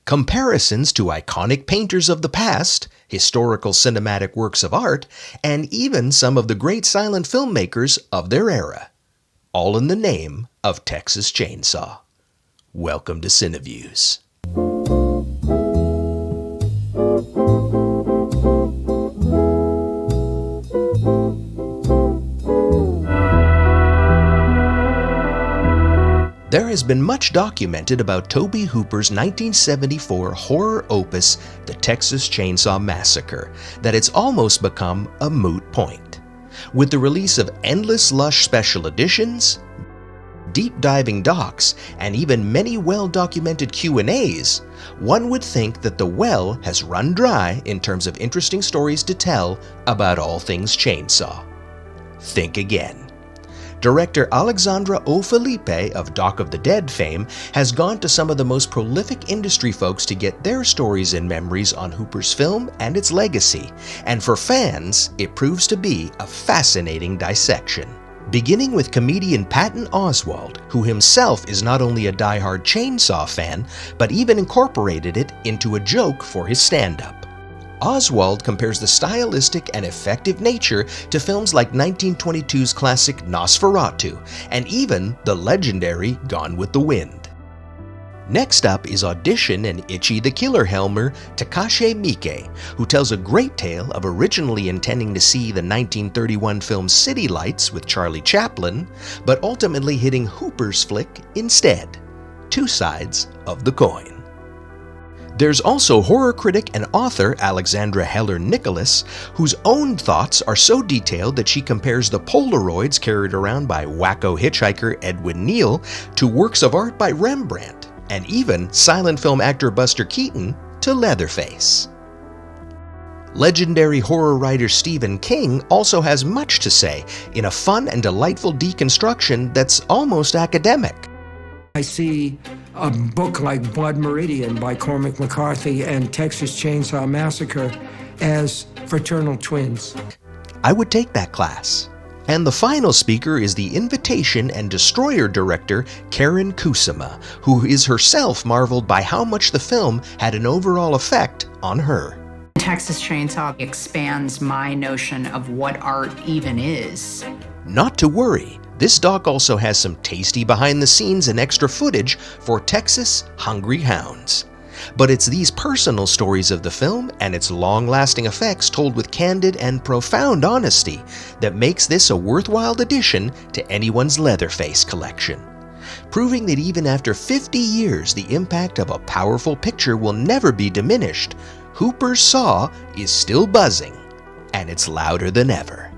comparisons to iconic painters of the past, historical cinematic works of art, and even some of the great silent filmmakers of their era. All in the name of Texas Chainsaw. Welcome to Cineviews. There has been much documented about Tobe Hooper's 1974 horror opus, The Texas Chainsaw Massacre, that it's almost become a moot point. With the release of endless lush special editions, deep-diving docs, and even many well-documented Q&As, one would think that the well has run dry in terms of interesting stories to tell about all things chainsaw. Think again. Director Alexandra O. Felipe of Doc of the Dead fame has gone to some of the most prolific industry folks to get their stories and memories on Hooper's film and its legacy, and for fans, it proves to be a fascinating dissection. Beginning with comedian Patton Oswalt, who himself is not only a die-hard Chainsaw fan, but even incorporated it into a joke for his stand-up. Oswald compares the stylistic and effective nature to films like 1922's classic Nosferatu, and even the legendary Gone with the Wind. Next up is Audition and Itchy the Killer Helmer Takashi Miike, who tells a great tale of originally intending to see the 1931 film City Lights with Charlie Chaplin, but ultimately hitting Hooper's flick instead. Two sides of the coin. There's also horror critic and author Alexandra Heller Nicholas, whose own thoughts are so detailed that she compares the Polaroids carried around by wacko hitchhiker Edwin Neal to works of art by Rembrandt, and even silent film actor Buster Keaton to Leatherface. Legendary horror writer Stephen King also has much to say in a fun and delightful deconstruction that's almost academic. I see a book like Blood Meridian by Cormac McCarthy and Texas Chainsaw Massacre as fraternal twins. I would take that class. And the final speaker is the Invitation and Destroyer director Karen Kusama, who is herself marveled by how much the film had an overall effect on her. Texas Chainsaw expands my notion of what art even is. Not to worry. This doc also has some tasty behind-the-scenes and extra footage for Texas Hungry Hounds. But it's these personal stories of the film and its long-lasting effects told with candid and profound honesty that makes this a worthwhile addition to anyone's Leatherface collection. Proving that even after 50 years, the impact of a powerful picture will never be diminished, Hooper's Saw is still buzzing, and it's louder than ever.